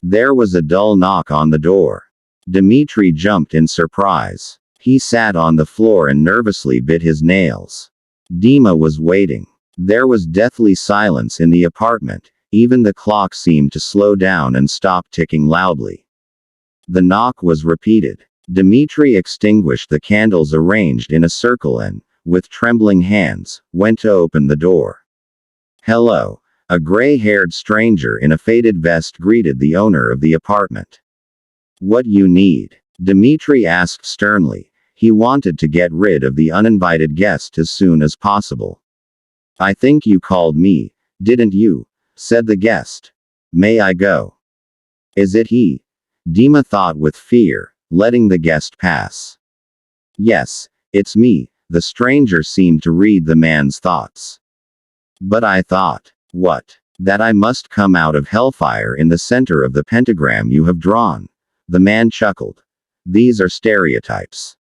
There was a dull knock on the door. Dmitri jumped in surprise. He sat on the floor and nervously bit his nails. Dima was waiting. There was deathly silence in the apartment. Even the clock seemed to slow down and stop ticking loudly. The knock was repeated. Dmitri extinguished the candles arranged in a circle and, with trembling hands, went to open the door. "Hello." A gray-haired stranger in a faded vest greeted the owner of the apartment. "What you need?" Dmitri asked sternly. He wanted to get rid of the uninvited guest as soon as possible. "I think you called me, didn't you?" said the guest. "May I go?" "Is it he?" Dima thought with fear, letting the guest pass. "Yes, it's me." The stranger seemed to read the man's thoughts. "But I thought." "What?" "That I must come out of hellfire in the center of the pentagram you have drawn." The man chuckled. "These are stereotypes."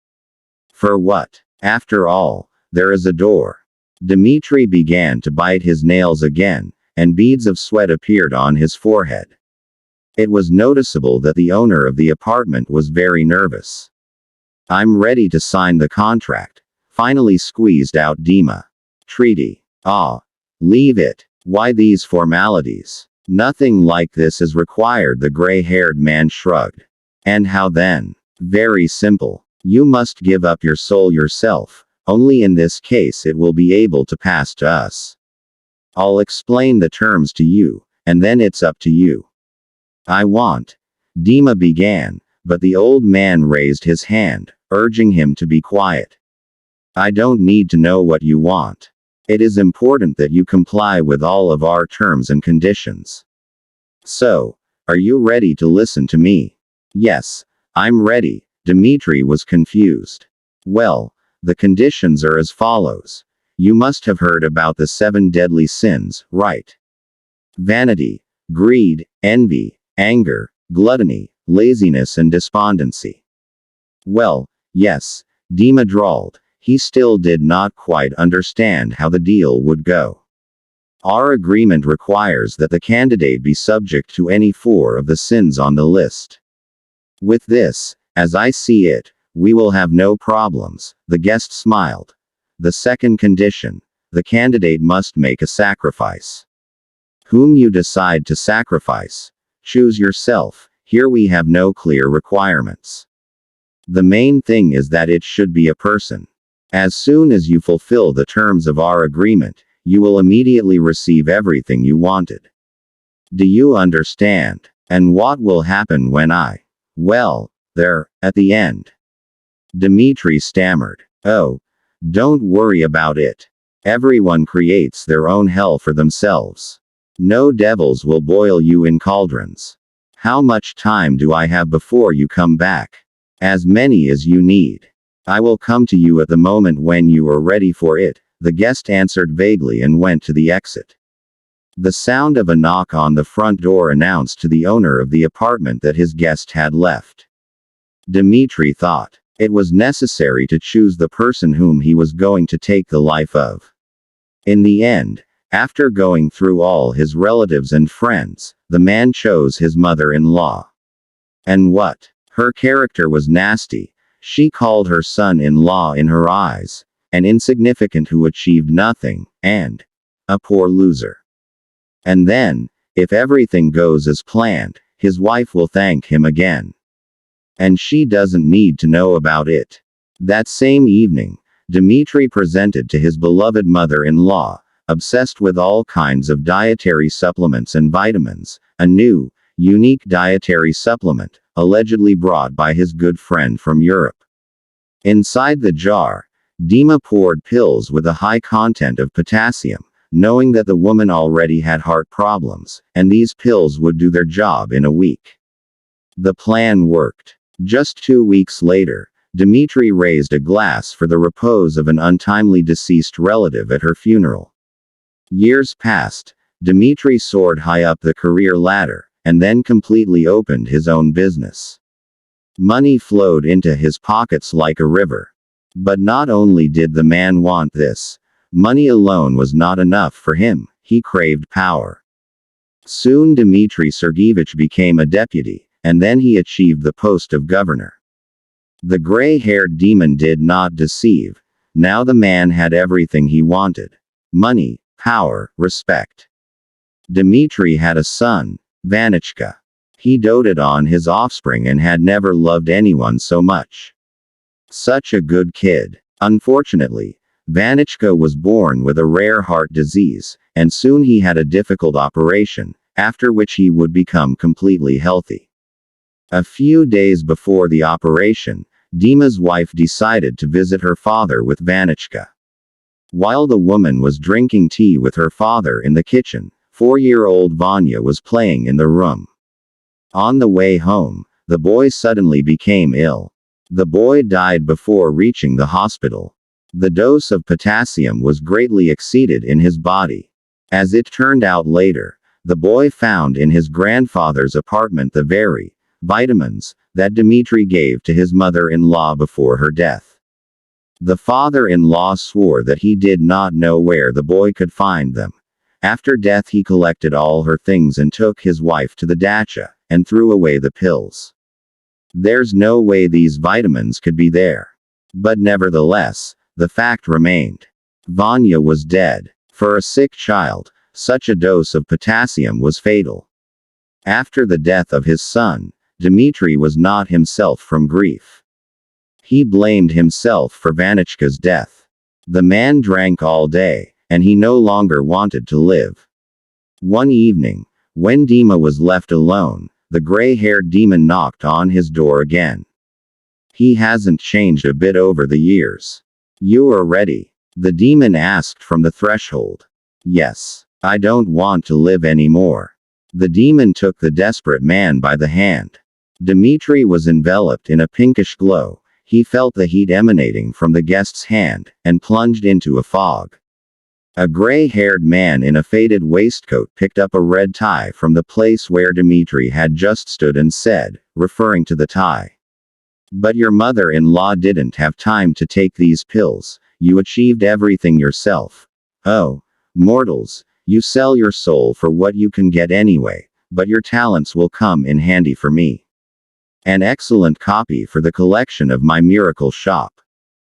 "For what? After all, there is a door." Dmitri began to bite his nails again, and beads of sweat appeared on his forehead. It was noticeable that the owner of the apartment was very nervous. "I'm ready to sign the contract," finally squeezed out Dima. "Treaty. Ah. Leave it. Why these formalities? Nothing like this is required," the gray-haired man shrugged. "And how then?" "Very simple. You must give up your soul yourself. Only in this case it will be able to pass to us. I'll explain the terms to you, and then it's up to you." "I want," Dima began, but the old man raised his hand, urging him to be quiet. "I don't need to know what you want. It is important that you comply with all of our terms and conditions. So, are you ready to listen to me?" "Yes, I'm ready." Dmitri was confused. "Well, the conditions are as follows. You must have heard about the 7 deadly sins, right? Vanity, greed, envy, anger, gluttony, laziness and despondency." "Well, yes," Dima drawled. He still did not quite understand how the deal would go. "Our agreement requires that the candidate be subject to any 4 of the sins on the list. With this, as I see it, we will have no problems." The guest smiled. "The second condition: the candidate must make a sacrifice. Whom you decide to sacrifice, choose yourself. Here we have no clear requirements. The main thing is that it should be a person. As soon as you fulfill the terms of our agreement, you will immediately receive everything you wanted. Do you understand? And what will happen when well, there, at the end?" Dmitri stammered. "Oh, don't worry about it. Everyone creates their own hell for themselves. No devils will boil you in cauldrons. How much time do I have before you come back?" "As many as you need. I will come to you at the moment when you are ready for it," the guest answered vaguely and went to the exit. The sound of a knock on the front door announced to the owner of the apartment that his guest had left. Dmitri thought it was necessary to choose the person whom he was going to take the life of. In the end, after going through all his relatives and friends, the man chose his mother-in-law. And what? Her character was nasty. She called her son-in-law in her eyes an insignificant who achieved nothing, and a poor loser. And then, if everything goes as planned, his wife will thank him again. And she doesn't need to know about it. That same evening, Dmitri presented to his beloved mother-in-law, obsessed with all kinds of dietary supplements and vitamins, a new, unique dietary supplement, allegedly brought by his good friend from Europe. Inside the jar, Dima poured pills with a high content of potassium, knowing that the woman already had heart problems, and these pills would do their job in a week. The plan worked. Just 2 weeks later, Dmitri raised a glass for the repose of an untimely deceased relative at her funeral. Years passed. Dmitri soared high up the career ladder, and then completely opened his own business. Money flowed into his pockets like a river. But not only did the man want this, money alone was not enough for him, he craved power. Soon Dmitry Sergeyevich became a deputy, and then he achieved the post of governor. The gray-haired demon did not deceive. Now the man had everything he wanted. Money, power, respect. Dmitry had a son, Vanichka. He doted on his offspring and had never loved anyone so much. Such a good kid. Unfortunately, Vanichka was born with a rare heart disease, and soon he had a difficult operation, after which he would become completely healthy. A few days before the operation, Dima's wife decided to visit her father with Vanichka. While the woman was drinking tea with her father in the kitchen, 4-year-old Vanya was playing in the room. On the way home, the boy suddenly became ill. The boy died before reaching the hospital. The dose of potassium was greatly exceeded in his body. As it turned out later, the boy found in his grandfather's apartment the very vitamins that Dmitry gave to his mother-in-law before her death. The father-in-law swore that he did not know where the boy could find them. After death he collected all her things and took his wife to the dacha, and threw away the pills. There's no way these vitamins could be there. But nevertheless, the fact remained. Vanya was dead. For a sick child, such a dose of potassium was fatal. After the death of his son, Dmitry was not himself from grief. He blamed himself for Vanichka's death. The man drank all day, and he no longer wanted to live. One evening, when Dima was left alone, the gray-haired demon knocked on his door again. He hasn't changed a bit over the years. You are ready? The demon asked from the threshold. Yes. I don't want to live anymore. The demon took the desperate man by the hand. Dmitry was enveloped in a pinkish glow. He felt the heat emanating from the guest's hand, and plunged into a fog. A gray-haired man in a faded waistcoat picked up a red tie from the place where Dmitry had just stood and said, referring to the tie, "But your mother-in-law didn't have time to take these pills. You achieved everything yourself. Oh, mortals, you sell your soul for what you can get anyway, but your talents will come in handy for me. An excellent copy for the collection of my miracle shop."